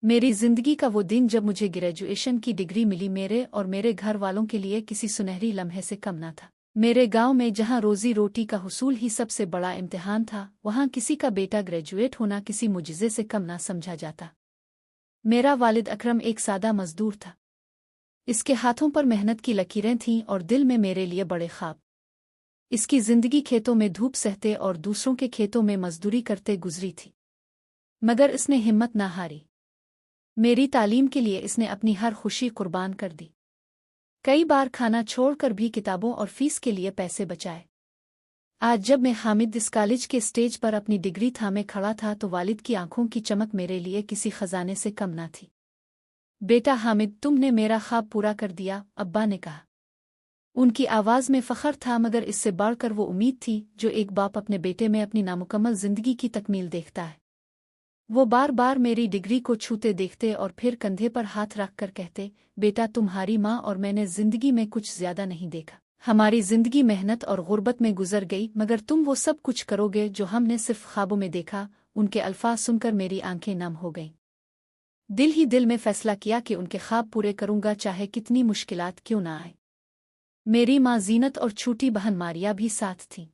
मेरी जिंदगी का वो दिन जब मुझे ग्रेजुएशन की डिग्री मिली मेरे और मेरे घर वालों के लिए किसी सुनहरी लम्हे से कम न था। मेरे गांव में जहां रोजी रोटी का हुसूल ही सबसे बड़ा इम्तिहान था, वहां किसी का बेटा ग्रेजुएट होना किसी मुजिज़े से कम ना समझा जाता। मेरा वालिद अकरम एक सादा मजदूर था। इसके हाथों पर मेहनत की लकीरें थीं और दिल में मेरे लिए बड़े ख्वाब। इसकी जिंदगी खेतों में धूप सहते और दूसरों के खेतों में मजदूरी करते गुजरी थी, मगर इसने हिम्मत ना हारी। मेरी तालीम के लिए इसने अपनी हर खुशी कुर्बान कर दी। कई बार खाना छोड़कर भी किताबों और फीस के लिए पैसे बचाए। आज जब मैं हामिद इस कॉलेज के स्टेज पर अपनी डिग्री थामे खड़ा था तो वालिद की आंखों की चमक मेरे लिए किसी खजाने से कम ना थी। बेटा हामिद, तुमने मेरा ख्वाब पूरा कर दिया, अब्बा ने कहा। उनकी आवाज़ में फ़ख्र था, मगर इससे बढ़कर वो उम्मीद थी जो एक बाप अपने बेटे में अपनी नामुकम्मल ज़िंदगी की तकमील देखता है। वो बार बार मेरी डिग्री को छूते देखते और फिर कंधे पर हाथ रखकर कहते, बेटा तुम्हारी माँ और मैंने जिंदगी में कुछ ज्यादा नहीं देखा। हमारी जिंदगी मेहनत और गुर्बत में गुजर गई, मगर तुम वो सब कुछ करोगे जो हमने सिर्फ ख्वाबों में देखा। उनके अल्फाज सुनकर मेरी आंखें नम हो गईं। दिल ही दिल में फैसला किया कि उनके ख्वाब पूरे करूंगा, चाहे कितनी मुश्किलात क्यों ना आए। मेरी माँ जीनत और छोटी बहन मारिया भी साथ थीं।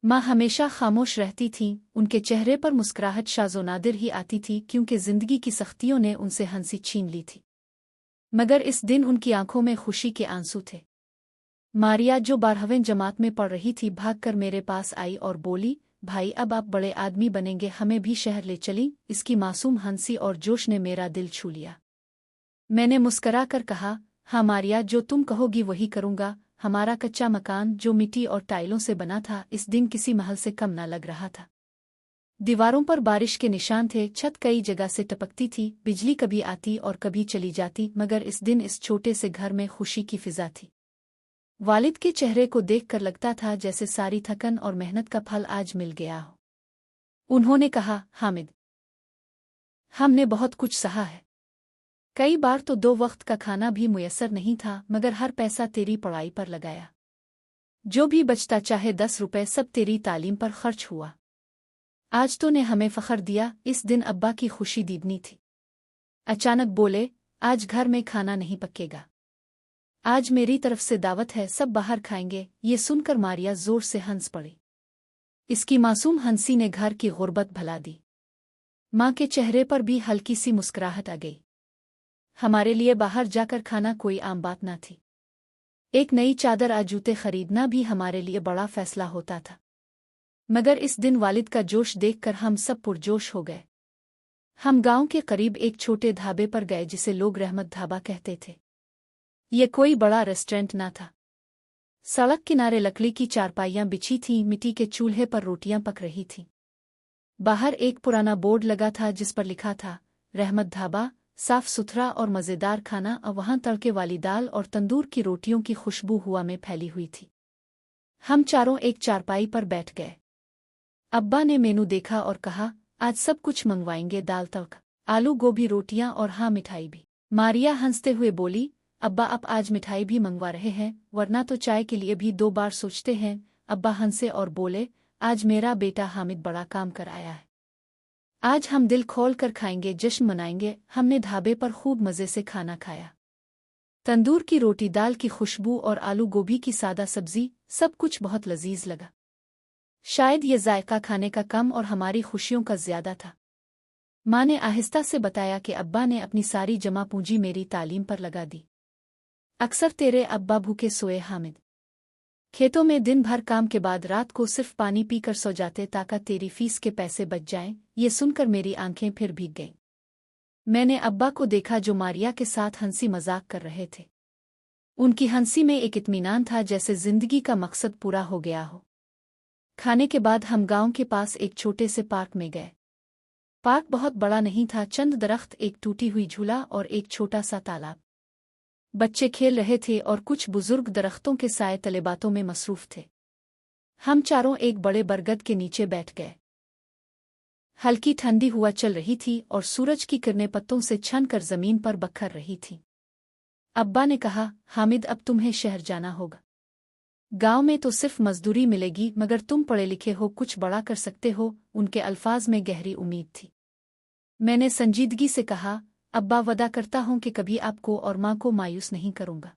माँ हमेशा खामोश रहती थीं, उनके चेहरे पर मुस्कुराहट शाज़ो नादिर ही आती थी, क्योंकि जिंदगी की सख्तियों ने उनसे हंसी छीन ली थी। मगर इस दिन उनकी आंखों में खुशी के आंसू थे। मारिया, जो 12वीं जमात में पढ़ रही थी, भागकर मेरे पास आई और बोली, भाई अब आप बड़े आदमी बनेंगे, हमें भी शहर ले चली। इसकी मासूम हंसी और जोश ने मेरा दिल छू लिया। मैंने मुस्करा कर कहा, हाँ मारिया, जो तुम कहोगी वही करूंगा। हमारा कच्चा मकान जो मिट्टी और टाइलों से बना था, इस दिन किसी महल से कम न लग रहा था। दीवारों पर बारिश के निशान थे, छत कई जगह से टपकती थी, बिजली कभी आती और कभी चली जाती, मगर इस दिन इस छोटे से घर में खुशी की फिजा थी। वालिद के चेहरे को देखकर लगता था जैसे सारी थकन और मेहनत का फल आज मिल गया हो। उन्होंने कहा, हामिद, हमने बहुत कुछ सहा है। कई बार तो 2 वक्त का खाना भी मुयस्सर नहीं था, मगर हर पैसा तेरी पढ़ाई पर लगाया। जो भी बचता, चाहे 10 रुपए, सब तेरी तालीम पर खर्च हुआ। आज तो ने हमें फख्र दिया। इस दिन अब्बा की खुशी दीदनी थी। अचानक बोले, आज घर में खाना नहीं पकेगा, आज मेरी तरफ से दावत है, सब बाहर खाएंगे। ये सुनकर मारिया जोर से हंस पड़ी। इसकी मासूम हंसी ने घर की गुर्बत भुला दी। माँ के चेहरे पर भी हल्की सी मुस्कुराहट आ गई। हमारे लिए बाहर जाकर खाना कोई आम बात न थी। एक नई चादर और जूते खरीदना भी हमारे लिए बड़ा फैसला होता था। मगर इस दिन वालिद का जोश देखकर हम सब पुरजोश हो गए। हम गांव के करीब एक छोटे ढाबे पर गए, जिसे लोग रहमत ढाबा कहते थे। ये कोई बड़ा रेस्टोरेंट ना था। सड़क किनारे लकड़ी की चारपाइयां बिछी थीं, मिट्टी के चूल्हे पर रोटियां पक रही थीं। बाहर एक पुराना बोर्ड लगा था जिस पर लिखा था, रहमत ढाबा, साफ सुथरा और मज़ेदार खाना। और वहां तड़के वाली दाल और तंदूर की रोटियों की खुशबू हवा में फैली हुई थी। हम चारों एक चारपाई पर बैठ गए। अब्बा ने मेनू देखा और कहा, आज सब कुछ मंगवाएंगे, दाल तड़का, आलू गोभी, रोटियां और हाँ मिठाई भी। मारिया हंसते हुए बोली, अब्बा आप आज मिठाई भी मंगवा रहे हैं, वरना तो चाय के लिए भी 2 बार सोचते हैं। अब्बा हंसे और बोले, आज मेरा बेटा हामिद बड़ा काम कर आया है। आज हम दिल खोल कर खाएंगे, जश्न मनाएंगे। हमने ढाबे पर खूब मज़े से खाना खाया। तंदूर की रोटी, दाल की खुशबू और आलू गोभी की सादा सब्जी, सब कुछ बहुत लजीज लगा। शायद ये जायका खाने का कम और हमारी खुशियों का ज्यादा था। माँ ने आहिस्ता से बताया कि अब्बा ने अपनी सारी जमा पूंजी मेरी तालीम पर लगा दी। अक्सर तेरे अब्बा भूखे सोए हामिद, खेतों में दिन भर काम के बाद रात को सिर्फ पानी पीकर सो जाते ताकि तेरी फीस के पैसे बच जाएं। ये सुनकर मेरी आंखें फिर भीग गईं। मैंने अब्बा को देखा जो मारिया के साथ हंसी मजाक कर रहे थे। उनकी हंसी में एक इत्मीनान था, जैसे जिंदगी का मकसद पूरा हो गया हो। खाने के बाद हम गांव के पास एक छोटे से पार्क में गए। पार्क बहुत बड़ा नहीं था, चंद दरख्त, एक टूटी हुई झूला और एक छोटा सा तालाब। बच्चे खेल रहे थे और कुछ बुजुर्ग दरख्तों के साए तले बातों में मसरूफ थे। हम चारों एक बड़े बरगद के नीचे बैठ गए। हल्की ठंडी हवा चल रही थी और सूरज की किरणें पत्तों से छनकर जमीन पर बखर रही थीं। अब्बा ने कहा, हामिद अब तुम्हें शहर जाना होगा। गांव में तो सिर्फ मजदूरी मिलेगी, मगर तुम पढ़े लिखे हो, कुछ बड़ा कर सकते हो। उनके अल्फाज में गहरी उम्मीद थी। मैंने संजीदगी से कहा, अब्बा वदा करता हूं कि कभी आपको और माँ को मायूस नहीं करूंगा।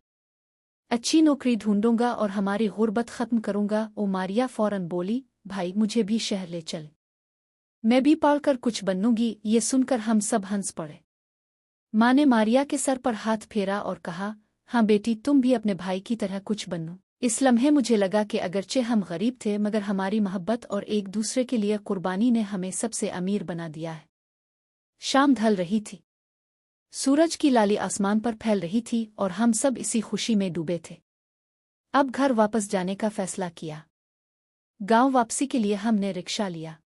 अच्छी नौकरी ढूंढूंगा और हमारी गुर्बत खत्म करूंगा। ओ मारिया फौरन बोली, भाई मुझे भी शहर ले चल, मैं भी पढ़कर कुछ बनूंगी। ये सुनकर हम सब हंस पड़े। माँ ने मारिया के सर पर हाथ फेरा और कहा, हाँ बेटी, तुम भी अपने भाई की तरह कुछ बनो। इस लम्हे मुझे लगा कि अगरचे हम गरीब थे मगर हमारी मोहब्बत और एक दूसरे के लिए कुर्बानी ने हमें सबसे अमीर बना दिया है। शाम ढल रही थी, सूरज की लाली आसमान पर फैल रही थी और हम सब इसी खुशी में डूबे थे। अब घर वापस जाने का फैसला किया। गांव वापसी के लिए हमने रिक्शा लिया।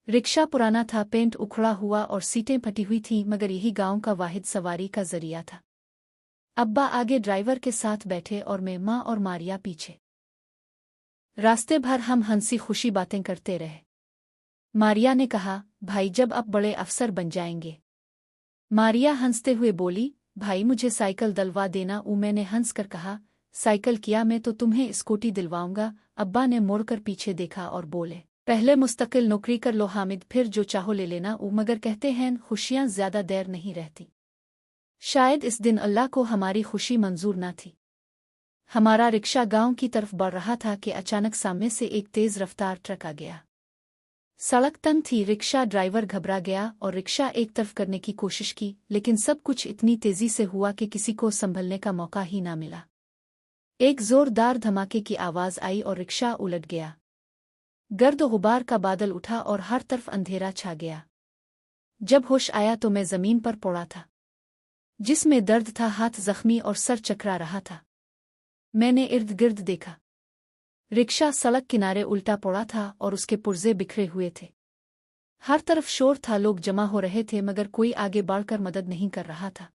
रिक्शा पुराना था, पेंट उखड़ा हुआ और सीटें फटी हुई थीं, मगर यही गांव का वाहिद सवारी का जरिया था। अब्बा आगे ड्राइवर के साथ बैठे और मैं, माँ और मारिया पीछे। रास्ते भर हम हंसी खुशी बातें करते रहे। मारिया ने कहा, भाई जब आप बड़े अफसर बन जाएंगे। मारिया हंसते हुए बोली, भाई मुझे साइकिल दिलवा देना। मैंने हंसकर कहा, साइकिल किया, मैं तो तुम्हें स्कूटी दिलवाऊंगा। अब्बा ने मुड़कर पीछे देखा और बोले, पहले मुस्तकिल नौकरी कर लो हामिद, फिर जो चाहो ले लेना। मगर कहते हैं खुशियां ज्यादा देर नहीं रहती। शायद इस दिन अल्लाह को हमारी खुशी मंजूर न थी। हमारा रिक्शा गांव की तरफ बढ़ रहा था कि अचानक सामने से एक तेज रफ्तार ट्रक आ गया। सड़क तंग थी, रिक्शा ड्राइवर घबरा गया और रिक्शा एक तरफ करने की कोशिश की, लेकिन सब कुछ इतनी तेजी से हुआ कि किसी को संभलने का मौका ही ना मिला। एक जोरदार धमाके की आवाज आई और रिक्शा उलट गया। गर्द गुबार का बादल उठा और हर तरफ अंधेरा छा गया। जब होश आया तो मैं जमीन पर पड़ा था, जिसमें दर्द था, हाथ जख्मी और सर चकरा रहा था। मैंने इर्द गिर्द देखा। रिक्शा सड़क किनारे उल्टा पड़ा था और उसके पुर्जे बिखरे हुए थे। हर तरफ शोर था, लोग जमा हो रहे थे, मगर कोई आगे बढ़कर मदद नहीं कर रहा था।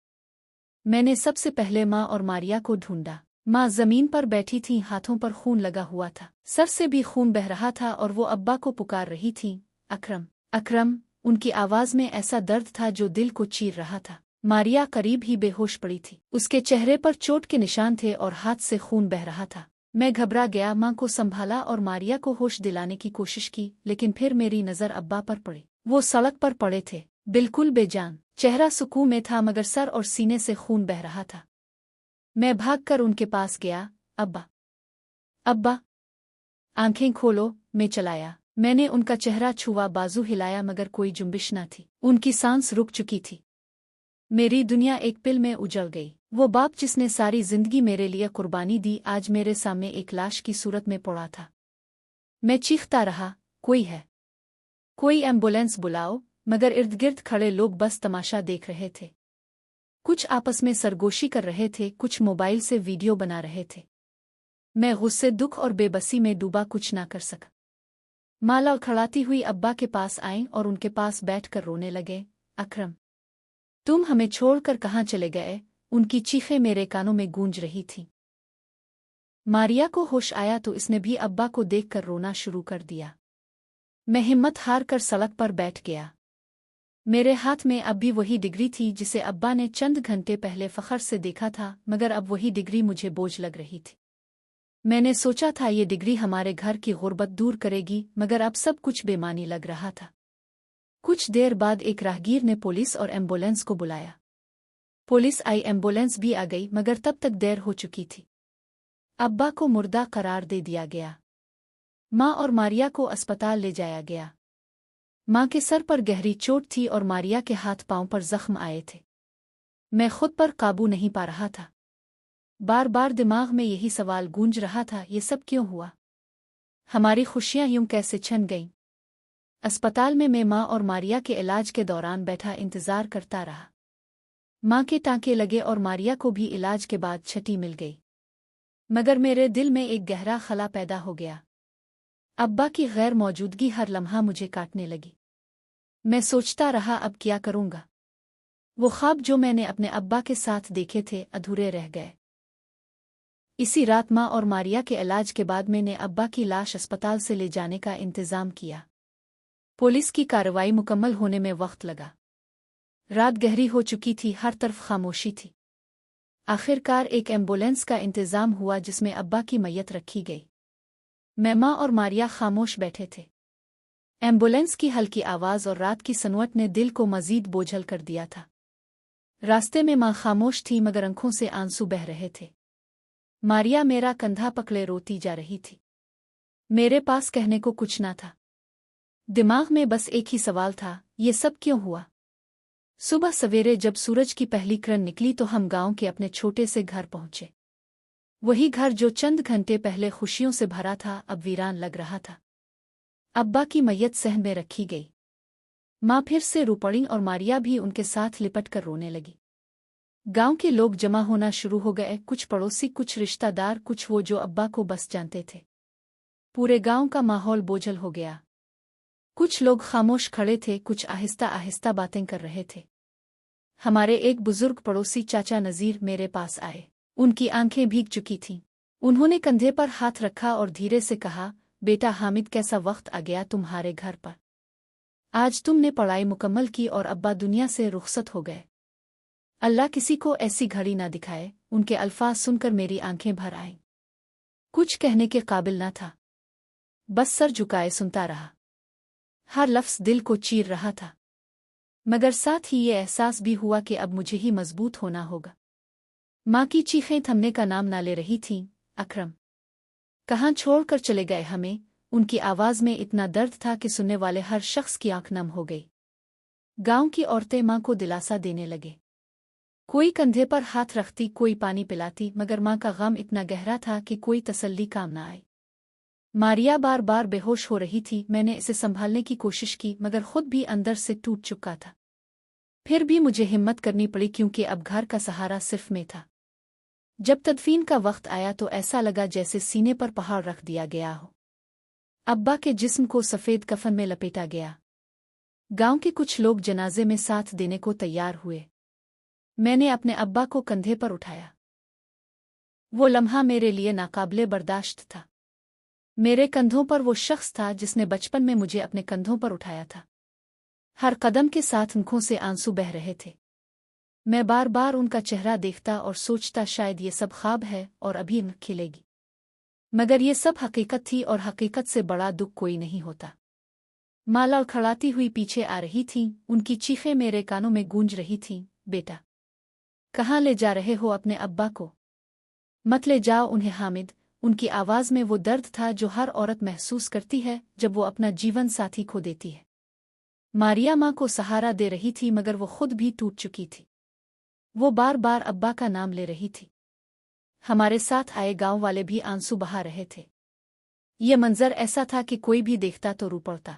मैंने सबसे पहले माँ और मारिया को ढूंढा। माँ जमीन पर बैठी थी, हाथों पर खून लगा हुआ था, सर से भी खून बह रहा था और वो अब्बा को पुकार रही थी, अकरम, अकरम। उनकी आवाज में ऐसा दर्द था जो दिल को चीर रहा था। मारिया करीब ही बेहोश पड़ी थी, उसके चेहरे पर चोट के निशान थे और हाथ से खून बह रहा था। मैं घबरा गया, माँ को संभाला और मारिया को होश दिलाने की कोशिश की, लेकिन फिर मेरी नज़र अब्बा पर पड़ी। वो सड़क पर पड़े थे, बिल्कुल बेजान, चेहरा सुकून में था मगर सर और सीने से खून बह रहा था। मैं भागकर उनके पास गया, अब्बा, अब्बा, आंखें खोलो। मैं चलाया। मैंने उनका चेहरा छुआ, बाजू हिलाया, मगर कोई जुम्बिश न थी। उनकी सांस रुक चुकी थी। मेरी दुनिया एक पिल में उजड़ गई। वो बाप जिसने सारी जिंदगी मेरे लिए कुर्बानी दी, आज मेरे सामने एक लाश की सूरत में पड़ा था। मैं चीखता रहा, कोई है, कोई एम्बुलेंस बुलाओ, मगर इर्द गिर्द खड़े लोग बस तमाशा देख रहे थे। कुछ आपस में सरगोशी कर रहे थे, कुछ मोबाइल से वीडियो बना रहे थे। मैं गुस्से, दुख और बेबसी में डूबा, कुछ ना कर सका। माँ लड़खड़ाती हुई अब्बा के पास आईं और उनके पास बैठकर रोने लगे, अकरम, तुम हमें छोड़कर कहाँ चले गए? उनकी चीखें मेरे कानों में गूंज रही थीं। मारिया को होश आया तो इसने भी अब्बा को देखकर रोना शुरू कर दिया। मैं हिम्मत हार कर सड़क पर बैठ गया। मेरे हाथ में अब भी वही डिग्री थी जिसे अब्बा ने चंद घंटे पहले फखर से देखा था, मगर अब वही डिग्री मुझे बोझ लग रही थी। मैंने सोचा था ये डिग्री हमारे घर की गुर्बत दूर करेगी, मगर अब सब कुछ बेमानी लग रहा था। कुछ देर बाद एक राहगीर ने पुलिस और एम्बुलेंस को बुलाया। पुलिस आई, एम्बुलेंस भी आ गई, मगर तब तक देर हो चुकी थी। अब्बा को मुर्दा करार दे दिया गया। माँ और मारिया को अस्पताल ले जाया गया। माँ के सर पर गहरी चोट थी और मारिया के हाथ पांव पर जख्म आए थे। मैं खुद पर काबू नहीं पा रहा था। बार बार दिमाग में यही सवाल गूंज रहा था, ये सब क्यों हुआ? हमारी खुशियां यूं कैसे छन गईं? अस्पताल में मैं माँ और मारिया के इलाज के दौरान बैठा इंतजार करता रहा। माँ के टाँके लगे और मारिया को भी इलाज के बाद छुट्टी मिल गई, मगर मेरे दिल में एक गहरा खला पैदा हो गया। अब्बा की गैर मौजूदगी हर लम्हा मुझे काटने लगी। मैं सोचता रहा, अब क्या करूँगा? वो ख्वाब जो मैंने अपने अब्बा के साथ देखे थे अधूरे रह गए। इसी रात माँ और मारिया के इलाज के बाद मैंने अब्बा की लाश अस्पताल से ले जाने का इंतज़ाम किया। पुलिस की कार्रवाई मुकम्मल होने में वक्त लगा। रात गहरी हो चुकी थी, हर तरफ खामोशी थी। आखिरकार एक एम्बुलेंस का इंतज़ाम हुआ जिसमें अब्बा की मैयत रखी गई। मैं, माँ और मारिया खामोश बैठे थे। एम्बुलेंस की हल्की आवाज़ और रात की सनवट ने दिल को मजीद बोझल कर दिया था। रास्ते में माँ खामोश थी मगर आंखों से आंसू बह रहे थे। मारिया मेरा कंधा पकड़े रोती जा रही थी। मेरे पास कहने को कुछ ना था। दिमाग में बस एक ही सवाल था, ये सब क्यों हुआ? सुबह सवेरे जब सूरज की पहली किरण निकली तो हम गांव के अपने छोटे से घर पहुंचे। वही घर जो चंद घंटे पहले खुशियों से भरा था अब वीरान लग रहा था। अब्बा की मैयत सहन में रखी गई। माँ फिर से रो पड़ी और मारिया भी उनके साथ लिपट कर रोने लगी। गांव के लोग जमा होना शुरू हो गए, कुछ पड़ोसी, कुछ रिश्तेदार, कुछ वो जो अब्बा को बस जानते थे। पूरे गांव का माहौल बोझल हो गया। कुछ लोग खामोश खड़े थे, कुछ आहिस्ता आहिस्ता बातें कर रहे थे। हमारे एक बुजुर्ग पड़ोसी चाचा नजीर मेरे पास आए। उनकी आंखें भीग चुकी थीं। उन्होंने कंधे पर हाथ रखा और धीरे से कहा, बेटा हामिद, कैसा वक्त आ गया तुम्हारे घर पर। आज तुमने पढ़ाई मुकम्मल की और अब्बा दुनिया से रुखसत हो गए। अल्लाह किसी को ऐसी घड़ी ना दिखाए। उनके अल्फाज सुनकर मेरी आंखें भर आईं। कुछ कहने के काबिल ना था, बस सर झुकाए सुनता रहा। हर लफ्ज़ दिल को चीर रहा था, मगर साथ ही ये एहसास भी हुआ कि अब मुझे ही मजबूत होना होगा। माँ की चीखें थमने का नाम ना ले रही थीं। अकरम कहाँ छोड़कर चले गए हमें? उनकी आवाज़ में इतना दर्द था कि सुनने वाले हर शख्स की आंख नम हो गई। गांव की औरतें माँ को दिलासा देने लगे। कोई कंधे पर हाथ रखती, कोई पानी पिलाती, मगर माँ का गम इतना गहरा था कि कोई तसल्ली काम न आई। मारिया बार बार बेहोश हो रही थी। मैंने इसे संभालने की कोशिश की मगर खुद भी अंदर से टूट चुका था। फिर भी मुझे हिम्मत करनी पड़ी क्योंकि अब घर का सहारा सिर्फ मैं था। जब तदफीन का वक्त आया तो ऐसा लगा जैसे सीने पर पहाड़ रख दिया गया हो। अब्बा के जिस्म को सफ़ेद कफन में लपेटा गया। गांव के कुछ लोग जनाजे में साथ देने को तैयार हुए। मैंने अपने अब्बा को कंधे पर उठाया। वो लम्हा मेरे लिए नाकाबिले बर्दाश्त था। मेरे कंधों पर वो शख्स था जिसने बचपन में मुझे अपने कंधों पर उठाया था। हर कदम के साथ आंखों से आंसू बह रहे थे। मैं बार बार उनका चेहरा देखता और सोचता शायद ये सब ख्वाब है और अभी खिलेगी। मगर ये सब हकीकत थी और हकीकत से बड़ा दुख कोई नहीं होता। माँ लड़खड़ाती हुई पीछे आ रही थीं। उनकी चीखें मेरे कानों में गूंज रही थीं, बेटा कहाँ ले जा रहे हो अपने अब्बा को? मत ले जाओ उन्हें हामिद। उनकी आवाज़ में वो दर्द था जो हर औरत महसूस करती है जब वो अपना जीवन साथी खो देती है। मारिया माँ को सहारा दे रही थी मगर वो खुद भी टूट चुकी थी। वो बार बार अब्बा का नाम ले रही थी। हमारे साथ आए गांव वाले भी आंसू बहा रहे थे। ये मंजर ऐसा था कि कोई भी देखता तो रो पड़ता।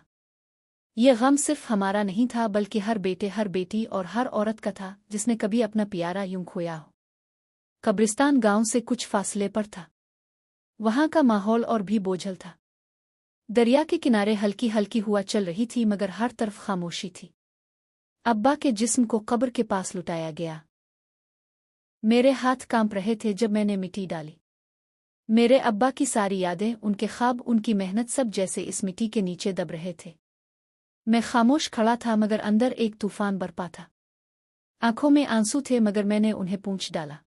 ये गम सिर्फ हमारा नहीं था बल्कि हर बेटे, हर बेटी और हर औरत का था जिसने कभी अपना प्यारा यूं खोया हो। कब्रिस्तान गांव से कुछ फासले पर था। वहां का माहौल और भी बोझल था। दरिया के किनारे हल्की हल्की हुआ चल रही थी मगर हर तरफ खामोशी थी। अब्बा के जिस्म को कब्र के पास लुटाया गया। मेरे हाथ कांप रहे थे जब मैंने मिट्टी डाली। मेरे अब्बा की सारी यादें, उनके ख्वाब, उनकी मेहनत सब जैसे इस मिट्टी के नीचे दब रहे थे। मैं खामोश खड़ा था मगर अंदर एक तूफान बरपा था। आंखों में आंसू थे मगर मैंने उन्हें पूंछ डाला।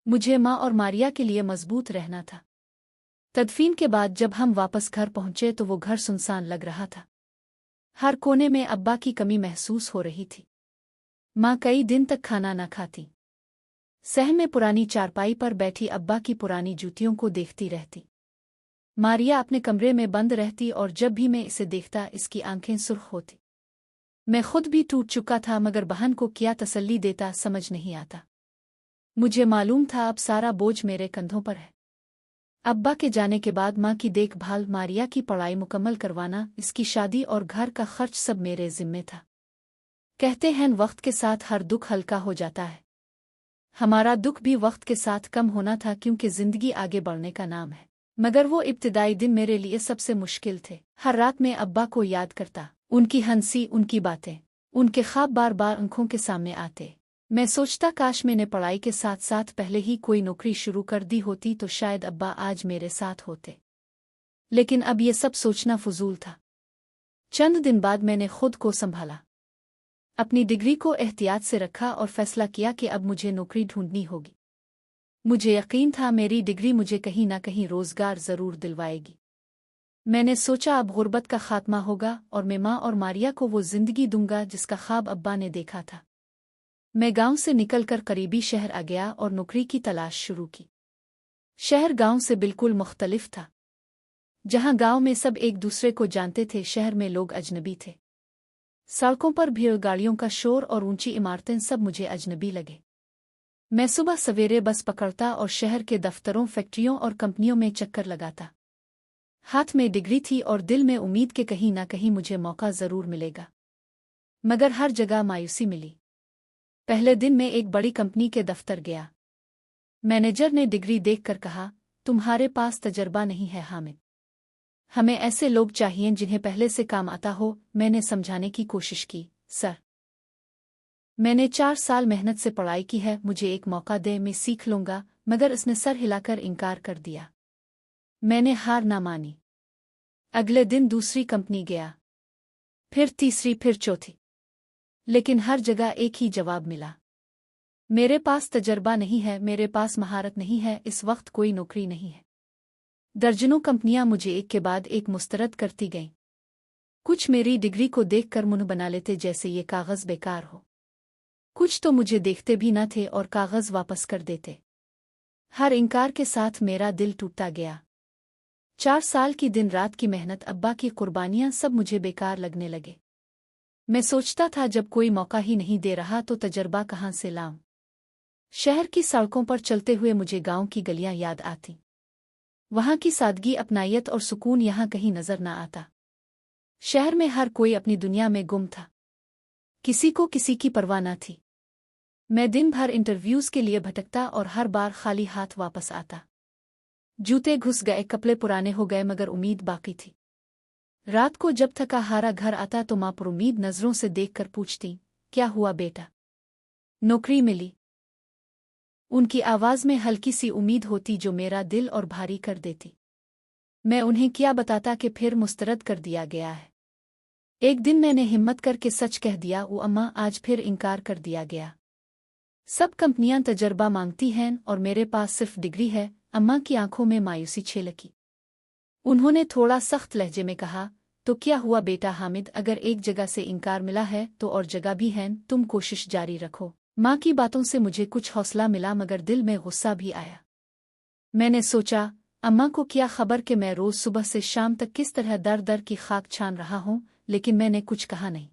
मुझे माँ और मारिया के लिए मजबूत रहना था। तदफीन के बाद जब हम वापस घर पहुंचे तो वो घर सुनसान लग रहा था। हर कोने में अब्बा की कमी महसूस हो रही थी। माँ कई दिन तक खाना न खाती। सहन में पुरानी चारपाई पर बैठी अब्बा की पुरानी जूतियों को देखती रहती। मारिया अपने कमरे में बंद रहती और जब भी मैं इसे देखता इसकी आंखें सुर्ख होती। मैं खुद भी टूट चुका था मगर बहन को क्या तसल्ली देता समझ नहीं आता। मुझे मालूम था अब सारा बोझ मेरे कंधों पर है। अब्बा के जाने के बाद माँ की देखभाल, मारिया की पढ़ाई मुकम्मल करवाना, इसकी शादी और घर का खर्च सब मेरे जिम्मे था। कहते हैं वक्त के साथ हर दुख हल्का हो जाता है। हमारा दुख भी वक्त के साथ कम होना था क्योंकि जिंदगी आगे बढ़ने का नाम है। मगर वो इब्तिदाई दिन मेरे लिए सबसे मुश्किल थे। हर रात में अब्बा को याद करता। उनकी हंसी, उनकी बातें, उनके ख्वाब बार बार आंखों के सामने आते। मैं सोचता काश मैंने पढ़ाई के साथ साथ पहले ही कोई नौकरी शुरू कर दी होती तो शायद अब्बा आज मेरे साथ होते। लेकिन अब ये सब सोचना फजूल था। चंद दिन बाद मैंने खुद को संभाला। अपनी डिग्री को एहतियात से रखा और फैसला किया कि अब मुझे नौकरी ढूंढनी होगी। मुझे यकीन था मेरी डिग्री मुझे कहीं ना कहीं रोजगार जरूर दिलवाएगी। मैंने सोचा अब गुर्बत का खात्मा होगा और मैं माँ और मारिया को वो जिंदगी दूंगा जिसका ख्वाब अब्बा ने देखा था। मैं गांव से निकलकर करीबी शहर आ गया और नौकरी की तलाश शुरू की। शहर गांव से बिल्कुल मुख्तलिफ था। जहां गांव में सब एक दूसरे को जानते थे, शहर में लोग अजनबी थे। सड़कों पर भीड़, गाड़ियों का शोर और ऊंची इमारतें सब मुझे अजनबी लगे। मैं सुबह सवेरे बस पकड़ता और शहर के दफ्तरों, फैक्ट्रियों और कंपनियों में चक्कर लगाता। हाथ में डिग्री थी और दिल में उम्मीद के कहीं ना कहीं मुझे मौका जरूर मिलेगा, मगर हर जगह मायूसी मिली। पहले दिन मैं एक बड़ी कंपनी के दफ्तर गया। मैनेजर ने डिग्री देखकर कहा, तुम्हारे पास तजर्बा नहीं है हामिद, हमें ऐसे लोग चाहिए जिन्हें पहले से काम आता हो। मैंने समझाने की कोशिश की, सर, मैंने 4 साल मेहनत से पढ़ाई की है, मुझे एक मौका दे, मैं सीख लूंगा। मगर उसने सर हिलाकर इनकार कर दिया। मैंने हार ना मानी। अगले दिन दूसरी कंपनी गया, फिर तीसरी, फिर चौथी, लेकिन हर जगह एक ही जवाब मिला, मेरे पास तजर्बा नहीं है, मेरे पास महारत नहीं है, इस वक्त कोई नौकरी नहीं है। दर्जनों कंपनियां मुझे एक के बाद एक मुस्तरद करती गईं। कुछ मेरी डिग्री को देखकर मुंह बना लेते जैसे ये कागज बेकार हो। कुछ तो मुझे देखते भी न थे और कागज वापस कर देते। हर इनकार के साथ मेरा दिल टूटता गया। 4 साल की दिन रात की मेहनत, अब्बा की कुर्बानियां सब मुझे बेकार लगने लगे। मैं सोचता था जब कोई मौका ही नहीं दे रहा तो तजर्बा कहाँ से लाऊं। शहर की सड़कों पर चलते हुए मुझे गांव की गलियां याद आती। वहां की सादगी, अपनायत और सुकून यहां कहीं नजर न आता। शहर में हर कोई अपनी दुनिया में गुम था, किसी को किसी की परवाह न थी। मैं दिन भर इंटरव्यूज के लिए भटकता और हर बार खाली हाथ वापस आता। जूते घुस गए, कपड़े पुराने हो गए, मगर उम्मीद बाकी थी। रात को जब थका हारा घर आता तो माँ पर उम्मीद नजरों से देखकर पूछती, क्या हुआ बेटा, नौकरी मिली? उनकी आवाज में हल्की सी उम्मीद होती जो मेरा दिल और भारी कर देती। मैं उन्हें क्या बताता कि फिर मुस्तरद कर दिया गया है। एक दिन मैंने हिम्मत करके सच कह दिया, वो अम्मा, आज फिर इनकार कर दिया गया। सब कंपनियां तजर्बा मांगती हैं और मेरे पास सिर्फ डिग्री है। अम्मा की आंखों में मायूसी छलकी। उन्होंने थोड़ा सख्त लहजे में कहा, तो क्या हुआ बेटा हामिद, अगर एक जगह से इनकार मिला है तो और जगह भी हैं, तुम कोशिश जारी रखो। माँ की बातों से मुझे कुछ हौसला मिला, मगर दिल में गुस्सा भी आया। मैंने सोचा, अम्मा को क्या खबर कि मैं रोज सुबह से शाम तक किस तरह दर दर की खाक छान रहा हूँ। लेकिन मैंने कुछ कहा नहीं।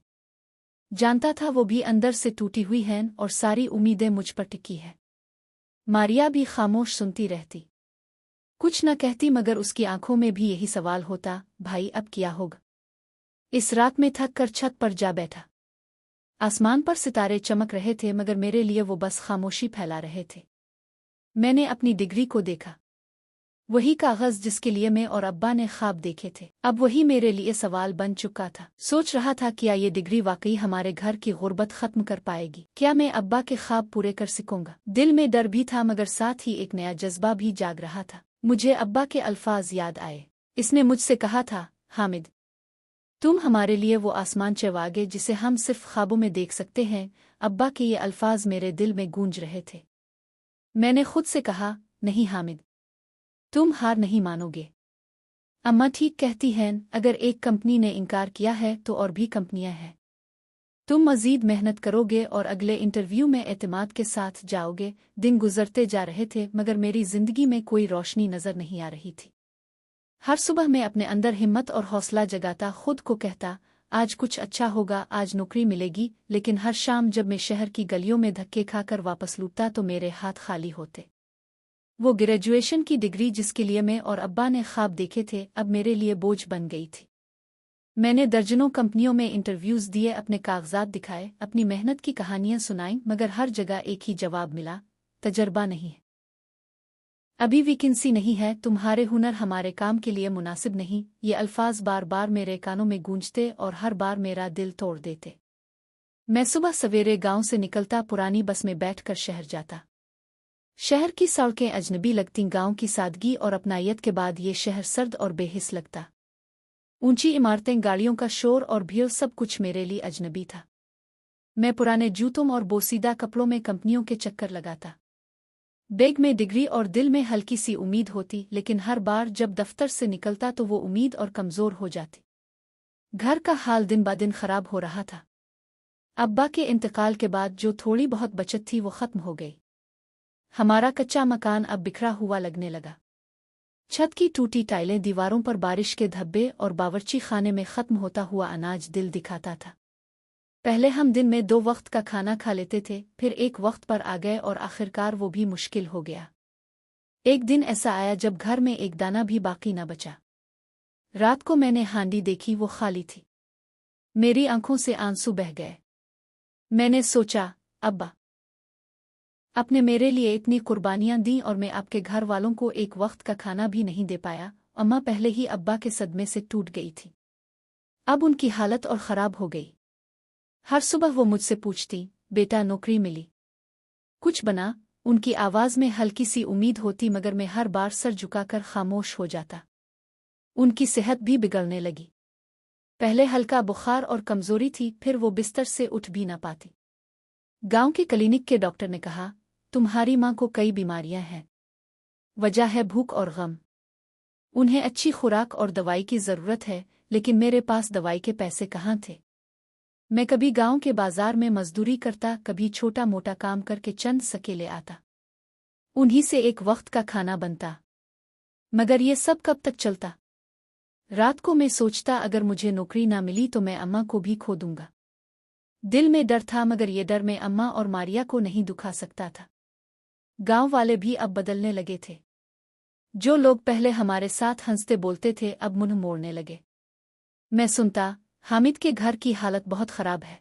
जानता था वो भी अंदर से टूटी हुई हैं और सारी उम्मीदें मुझ पर टिकी है। मारिया भी खामोश सुनती रहती, कुछ न कहती, मगर उसकी आंखों में भी यही सवाल होता, भाई अब क्या होगा? इस रात में थक कर छत पर जा बैठा। आसमान पर सितारे चमक रहे थे, मगर मेरे लिए वो बस खामोशी फैला रहे थे। मैंने अपनी डिग्री को देखा, वही कागज जिसके लिए मैं और अब्बा ने ख्वाब देखे थे, अब वही मेरे लिए सवाल बन चुका था। सोच रहा था, क्या ये डिग्री वाकई हमारे घर की गुर्बत खत्म कर पाएगी? क्या मैं अब्बा के ख्वाब पूरे कर सकूंगा? दिल में डर भी था, मगर साथ ही एक नया जज्बा भी जाग रहा था। मुझे अब्बा के अल्फाज याद आए। इसने मुझसे कहा था, हामिद, तुम हमारे लिए वो आसमान चवागे जिसे हम सिर्फ ख्वाबों में देख सकते हैं। अब्बा के ये अल्फाज मेरे दिल में गूंज रहे थे। मैंने खुद से कहा, नहीं हामिद, तुम हार नहीं मानोगे। अम्मा ठीक कहती हैं, अगर एक कंपनी ने इनकार किया है तो और भी कंपनियां हैं। तुम मजीद मेहनत करोगे और अगले इंटरव्यू में एतमाद के साथ जाओगे। दिन गुजरते जा रहे थे, मगर मेरी जिंदगी में कोई रोशनी नजर नहीं आ रही थी। हर सुबह मैं अपने अंदर हिम्मत और हौसला जगाता, खुद को कहता, आज कुछ अच्छा होगा, आज नौकरी मिलेगी। लेकिन हर शाम जब मैं शहर की गलियों में धक्के खाकर वापस लौटता तो मेरे हाथ खाली होते। वो ग्रेजुएशन की डिग्री जिसके लिए मैं और अब्बा ने ख्वाब देखे थे, अब मेरे लिए बोझ बन गई थी। मैंने दर्जनों कंपनियों में इंटरव्यूज दिए, अपने कागजात दिखाए, अपनी मेहनत की कहानियां सुनाई, मगर हर जगह एक ही जवाब मिला, तजर्बा नहीं है, अभी वैकेंसी नहीं है, तुम्हारे हुनर हमारे काम के लिए मुनासिब नहीं। ये अल्फाज बार बार मेरे कानों में गूंजते और हर बार मेरा दिल तोड़ देते। मैं सुबह सवेरे गांव से निकलता, पुरानी बस में बैठकर शहर जाता। शहर की सड़कें अजनबी लगती, गांव की सादगी और अपनायत के बाद ये शहर सर्द और बेहिस लगता। ऊंची इमारतें, गाड़ियों का शोर और भीड़, सब कुछ मेरे लिए अजनबी था। मैं पुराने जूतों और बोसीदा कपड़ों में कंपनियों के चक्कर लगाता। बैग में डिग्री और दिल में हल्की सी उम्मीद होती, लेकिन हर बार जब दफ्तर से निकलता तो वो उम्मीद और कमज़ोर हो जाती। घर का हाल दिन ब दिन खराब हो रहा था। अब्बा के इंतकाल के बाद जो थोड़ी बहुत बचत थी वो ख़त्म हो गई। हमारा कच्चा मकान अब बिखरा हुआ लगने लगा। छत की टूटी टाइलें, दीवारों पर बारिश के धब्बे और बावर्ची खाने में ख़त्म होता हुआ अनाज दिल दिखाता था। पहले हम दिन में 2 वक्त का खाना खा लेते थे, फिर एक वक्त पर आ गए और आखिरकार वो भी मुश्किल हो गया। एक दिन ऐसा आया जब घर में एक दाना भी बाकी न बचा। रात को मैंने हांडी देखी, वो खाली थी। मेरी आंखों से आंसू बह गए। मैंने सोचा, अब्बा आपने मेरे लिए इतनी कुर्बानियां दी और मैं आपके घर वालों को एक वक्त का खाना भी नहीं दे पाया। अम्मा पहले ही अब्बा के सदमे से टूट गई थी। अब उनकी हालत और ख़राब हो गई। हर सुबह वो मुझसे पूछती, बेटा नौकरी मिली, कुछ बना? उनकी आवाज़ में हल्की सी उम्मीद होती, मगर मैं हर बार सर झुकाकर खामोश हो जाता। उनकी सेहत भी बिगड़ने लगी। पहले हल्का बुखार और कमज़ोरी थी, फिर वो बिस्तर से उठ भी न पाती। गांव के क्लिनिक के डॉक्टर ने कहा, तुम्हारी माँ को कई बीमारियां हैं, वजह है भूख और गम। उन्हें अच्छी खुराक और दवाई की ज़रूरत है, लेकिन मेरे पास दवाई के पैसे कहाँ थे। मैं कभी गांव के बाजार में मजदूरी करता, कभी छोटा मोटा काम करके चंद सके ले आता। उन्हीं से एक वक्त का खाना बनता, मगर ये सब कब तक चलता। रात को मैं सोचता, अगर मुझे नौकरी ना मिली तो मैं अम्मा को भी खो दूंगा। दिल में डर था, मगर ये डर मैं अम्मा और मारिया को नहीं दुखा सकता था। गांव वाले भी अब बदलने लगे थे। जो लोग पहले हमारे साथ हंसते बोलते थे, अब मुंह मोड़ने लगे। मैं सुनता, हामिद के घर की हालत बहुत खराब है।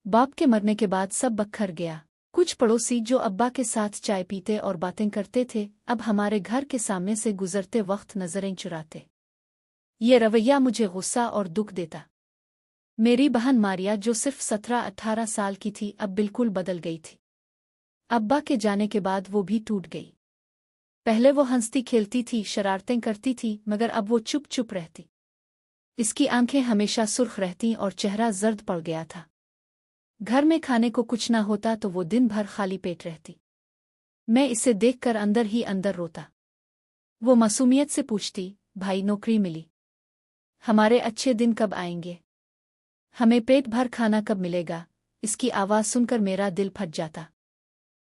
बाप के मरने के बाद सब बखर गया। कुछ पड़ोसी जो अब्बा के साथ चाय पीते और बातें करते थे, अब हमारे घर के सामने से गुजरते वक्त नजरें चुराते। ये रवैया मुझे गुस्सा और दुख देता। मेरी बहन मारिया, जो सिर्फ 17-18 साल की थी, अब बिल्कुल बदल गई थी। अब्बा के जाने के बाद वो भी टूट गई। पहले वो हंसती खेलती थी, शरारतें करती थी, मगर अब वो चुप चुप रहती। इसकी आंखें हमेशा सुर्ख रहती और चेहरा जर्द पड़ गया था। घर में खाने को कुछ ना होता तो वो दिन भर खाली पेट रहती। मैं इसे देखकर अंदर ही अंदर रोता। वो मासूमियत से पूछती, भाई नौकरी मिली, हमारे अच्छे दिन कब आएंगे? हमें पेट भर खाना कब मिलेगा? इसकी आवाज़ सुनकर मेरा दिल फट जाता।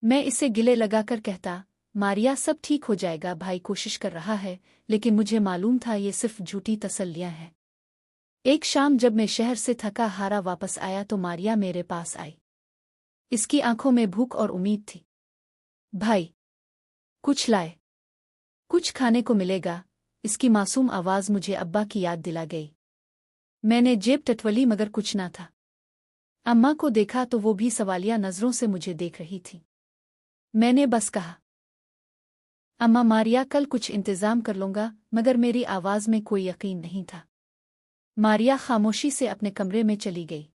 मैं इसे गिले लगाकर कहता, मारिया सब ठीक हो जाएगा, भाई कोशिश कर रहा है। लेकिन मुझे मालूम था ये सिर्फ झूठी तसल्लियां हैं। एक शाम जब मैं शहर से थका हारा वापस आया तो मारिया मेरे पास आई। इसकी आंखों में भूख और उम्मीद थी। भाई कुछ लाए, कुछ खाने को मिलेगा। इसकी मासूम आवाज़ मुझे अब्बा की याद दिला गई। मैंने जेब टटवली, मगर कुछ ना था। अम्मा को देखा तो वो भी सवालिया नज़रों से मुझे देख रही थी। मैंने बस कहा, अम्मा मारिया कल कुछ इंतज़ाम कर लूँगा, मगर मेरी आवाज़ में कोई यकीन नहीं था। मारिया खामोशी से अपने कमरे में चली गई।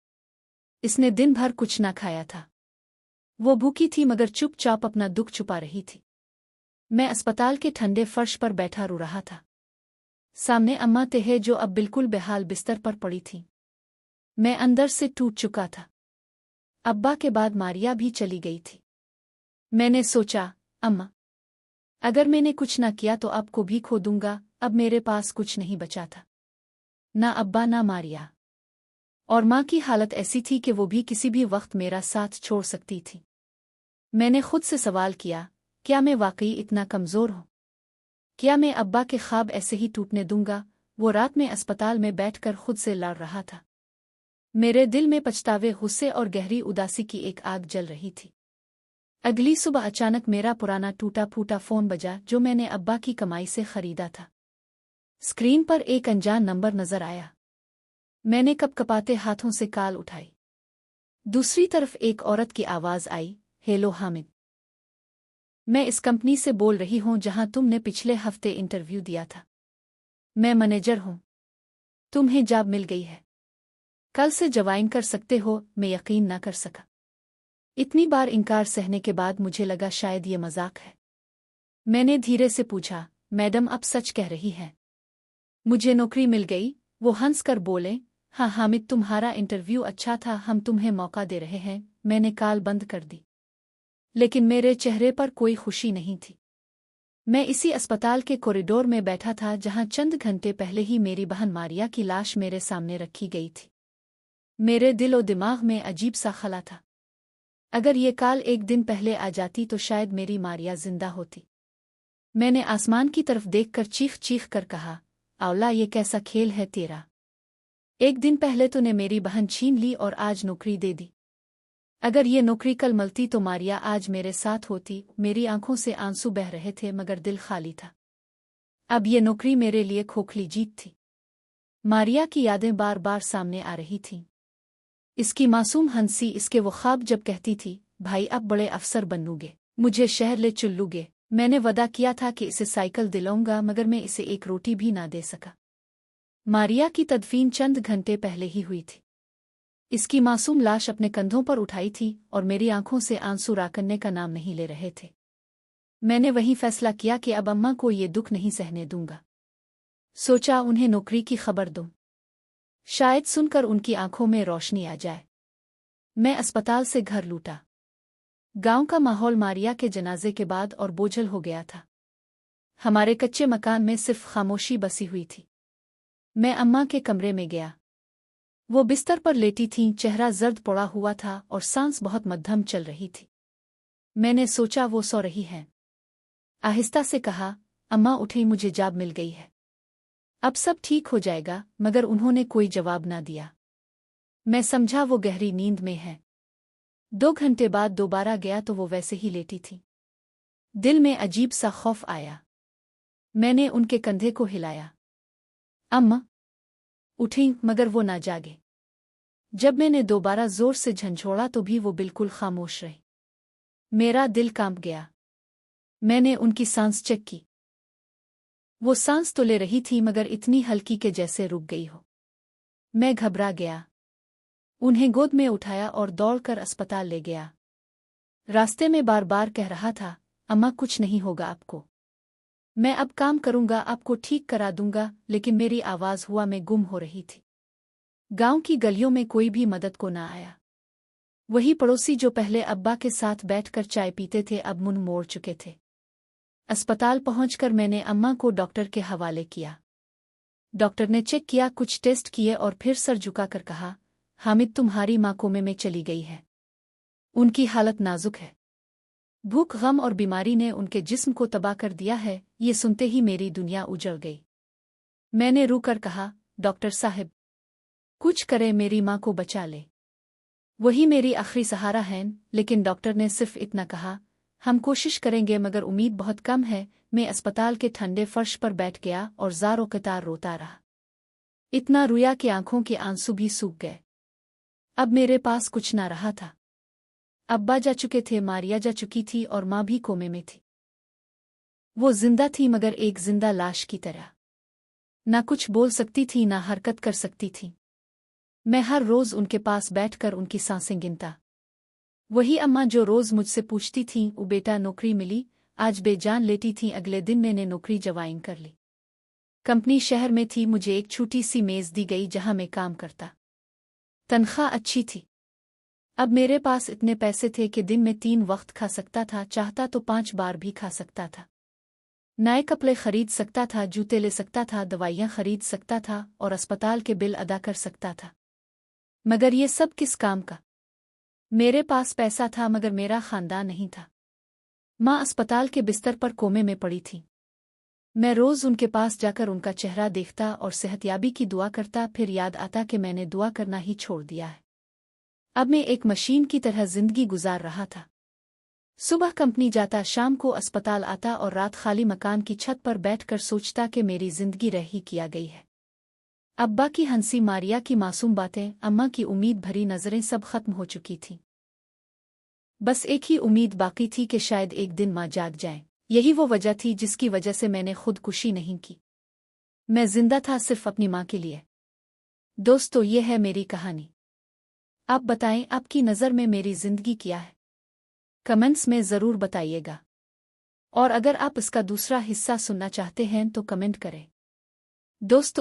इसने दिन भर कुछ ना खाया था। वो भूखी थी, मगर चुपचाप अपना दुख छुपा रही थी। मैं अस्पताल के ठंडे फर्श पर बैठा रो रहा था। सामने अम्मा तेहे, जो अब बिल्कुल बेहाल बिस्तर पर पड़ी थी। मैं अंदर से टूट चुका था। अब्बा के बाद मारिया भी चली गई थी। मैंने सोचा, अम्मा अगर मैंने कुछ ना किया तो आपको भी खो दूंगा। अब मेरे पास कुछ नहीं बचा था, ना अब्बा ना मारिया। और माँ की हालत ऐसी थी कि वो भी किसी भी वक्त मेरा साथ छोड़ सकती थी। मैंने खुद से सवाल किया, क्या मैं वाकई इतना कमज़ोर हूँ? क्या मैं अब्बा के ख्वाब ऐसे ही टूटने दूंगा? वो रात में अस्पताल में बैठकर खुद से लड़ रहा था। मेरे दिल में पछतावे, गुस्से और गहरी उदासी की एक आग जल रही थी। अगली सुबह अचानक मेरा पुराना टूटा फूटा फ़ोन बजा, जो मैंने अब्बा की कमाई से खरीदा था। स्क्रीन पर एक अनजान नंबर नजर आया। मैंने कपकपाते हाथों से कॉल उठाई। दूसरी तरफ एक औरत की आवाज़ आई, हेलो हामिद, मैं इस कंपनी से बोल रही हूँ जहाँ तुमने पिछले हफ्ते इंटरव्यू दिया था। मैं मैनेजर हूँ। तुम्हें जॉब मिल गई है, कल से ज्वाइन कर सकते हो। मैं यकीन न कर सका। इतनी बार इनकार सहने के बाद मुझे लगा शायद ये मजाक है। मैंने धीरे से पूछा, मैडम आप सच कह रही हैं? मुझे नौकरी मिल गई? वो हंसकर बोले, हाँ हामिद, तुम्हारा इंटरव्यू अच्छा था, हम तुम्हें मौका दे रहे हैं। मैंने कॉल बंद कर दी। लेकिन मेरे चेहरे पर कोई खुशी नहीं थी। मैं इसी अस्पताल के कॉरिडोर में बैठा था जहां चंद घंटे पहले ही मेरी बहन मारिया की लाश मेरे सामने रखी गई थी। मेरे दिल और दिमाग में अजीब सा खला था। अगर ये काल एक दिन पहले आ जाती तो शायद मेरी मारिया जिंदा होती। मैंने आसमान की तरफ देखकर चीख चीख कर कहा, आउला, ये कैसा खेल है तेरा? एक दिन पहले तूने मेरी बहन छीन ली और आज नौकरी दे दी। अगर ये नौकरी कल मिलती तो मारिया आज मेरे साथ होती। मेरी आंखों से आंसू बह रहे थे मगर दिल खाली था। अब ये नौकरी मेरे लिए खोखली जीत थी। मारिया की यादें बार बार सामने आ रही थीं। इसकी मासूम हंसी, इसके वो ख्वाब जब कहती थी, भाई अब बड़े अफसर बनूगे, मुझे शहर ले चुल्लूगे। मैंने वादा किया था कि इसे साइकिल दिलाऊंगा मगर मैं इसे एक रोटी भी ना दे सका। मारिया की तदफीन चंद घंटे पहले ही हुई थी। इसकी मासूम लाश अपने कंधों पर उठाई थी और मेरी आंखों से आंसू राकने का नाम नहीं ले रहे थे। मैंने वहीं फैसला किया कि अब अम्मा को ये दुख नहीं सहने दूंगा। सोचा उन्हें नौकरी की खबर दूं, शायद सुनकर उनकी आंखों में रोशनी आ जाए। मैं अस्पताल से घर लूटा। गांव का माहौल मारिया के जनाजे के बाद और बोझल हो गया था। हमारे कच्चे मकान में सिर्फ खामोशी बसी हुई थी। मैं अम्मा के कमरे में गया। वो बिस्तर पर लेटी थीं, चेहरा जर्द पड़ा हुआ था और सांस बहुत मध्यम चल रही थी। मैंने सोचा वो सो रही हैं। आहिस्ता से कहा, अम्मा उठे, मुझे जॉब मिल गई है, अब सब ठीक हो जाएगा। मगर उन्होंने कोई जवाब ना दिया। मैं समझा वो गहरी नींद में है। 2 घंटे बाद दोबारा गया तो वो वैसे ही लेटी थी। दिल में अजीब सा खौफ आया। मैंने उनके कंधे को हिलाया, अम्मा उठी, मगर वो ना जागे। जब मैंने दोबारा जोर से झंझोड़ा तो भी वो बिल्कुल खामोश रही। मेरा दिल कांप गया। मैंने उनकी सांस चेक की। वो सांस तो ले रही थी मगर इतनी हल्की के जैसे रुक गई हो। मैं घबरा गया। उन्हें गोद में उठाया और दौड़कर अस्पताल ले गया। रास्ते में बार बार कह रहा था, अम्मा कुछ नहीं होगा आपको, मैं अब काम करूंगा, आपको ठीक करा दूंगा। लेकिन मेरी आवाज हुआ में गुम हो रही थी। गांव की गलियों में कोई भी मदद को ना आया। वही पड़ोसी जो पहले अब्बा के साथ बैठकर चाय पीते थे अब मुंह मोड़ चुके थे। अस्पताल पहुंचकर मैंने अम्मा को डॉक्टर के हवाले किया। डॉक्टर ने चेक किया, कुछ टेस्ट किए और फिर सर झुकाकर कहा, हामिद, तुम्हारी मां कोमे में चली गई है। उनकी हालत नाजुक है। भूख, गम और बीमारी ने उनके जिस्म को तबाह कर दिया है। ये सुनते ही मेरी दुनिया उजड़ गई। मैंने रो कर कहा, डॉक्टर साहब कुछ करे, मेरी मां को बचा ले, वही मेरी आखिरी सहारा है। लेकिन डॉक्टर ने सिर्फ इतना कहा, हम कोशिश करेंगे मगर उम्मीद बहुत कम है। मैं अस्पताल के ठंडे फर्श पर बैठ गया और ज़ारों कतार रोता रहा। इतना रोया कि आंखों के आंसू भी सूख गए। अब मेरे पास कुछ ना रहा था। अब्बा जा चुके थे, मारिया जा चुकी थी और माँ भी कोमे में थी। वो जिंदा थी मगर एक जिंदा लाश की तरह। ना कुछ बोल सकती थी, ना हरकत कर सकती थी। मैं हर रोज उनके पास बैठकर उनकी सांसें गिनता। वही अम्मा जो रोज मुझसे पूछती थीं, ओ बेटा नौकरी मिली, आज बेजान लेटी थीं। अगले दिन मैंने नौकरी ज्वाइन कर ली। कंपनी शहर में थी। मुझे एक छोटी सी मेज दी गई जहां मैं काम करता। तनख्वाह अच्छी थी। अब मेरे पास इतने पैसे थे कि दिन में 3 वक्त खा सकता था, चाहता तो 5 बार भी खा सकता था। नए कपड़े खरीद सकता था, जूते ले सकता था, दवाइयाँ खरीद सकता था और अस्पताल के बिल अदा कर सकता था। मगर ये सब किस काम का? मेरे पास पैसा था मगर मेरा खानदान नहीं था। माँ अस्पताल के बिस्तर पर कोमे में पड़ी थी। मैं रोज उनके पास जाकर उनका चेहरा देखता और सेहतयाबी की दुआ करता। फिर याद आता कि मैंने दुआ करना ही छोड़ दिया है। अब मैं एक मशीन की तरह जिंदगी गुजार रहा था। सुबह कंपनी जाता, शाम को अस्पताल आता और रात खाली मकान की छत पर बैठकर सोचता कि मेरी जिंदगी रह ही किया गई है। अब्बा की हंसी, मारिया की मासूम बातें, अम्मा की उम्मीद भरी नजरें सब खत्म हो चुकी थीं। बस एक ही उम्मीद बाकी थी कि शायद एक दिन माँ जाग जाए। यही वो वजह थी जिसकी वजह से मैंने खुदकुशी नहीं की। मैं जिंदा था सिर्फ अपनी माँ के लिए। दोस्तों, ये है मेरी कहानी। आप बताएं, आपकी नज़र में मेरी जिंदगी क्या है? कमेंट्स में ज़रूर बताइएगा। और अगर आप इसका दूसरा हिस्सा सुनना चाहते हैं तो कमेंट करें। दोस्तों,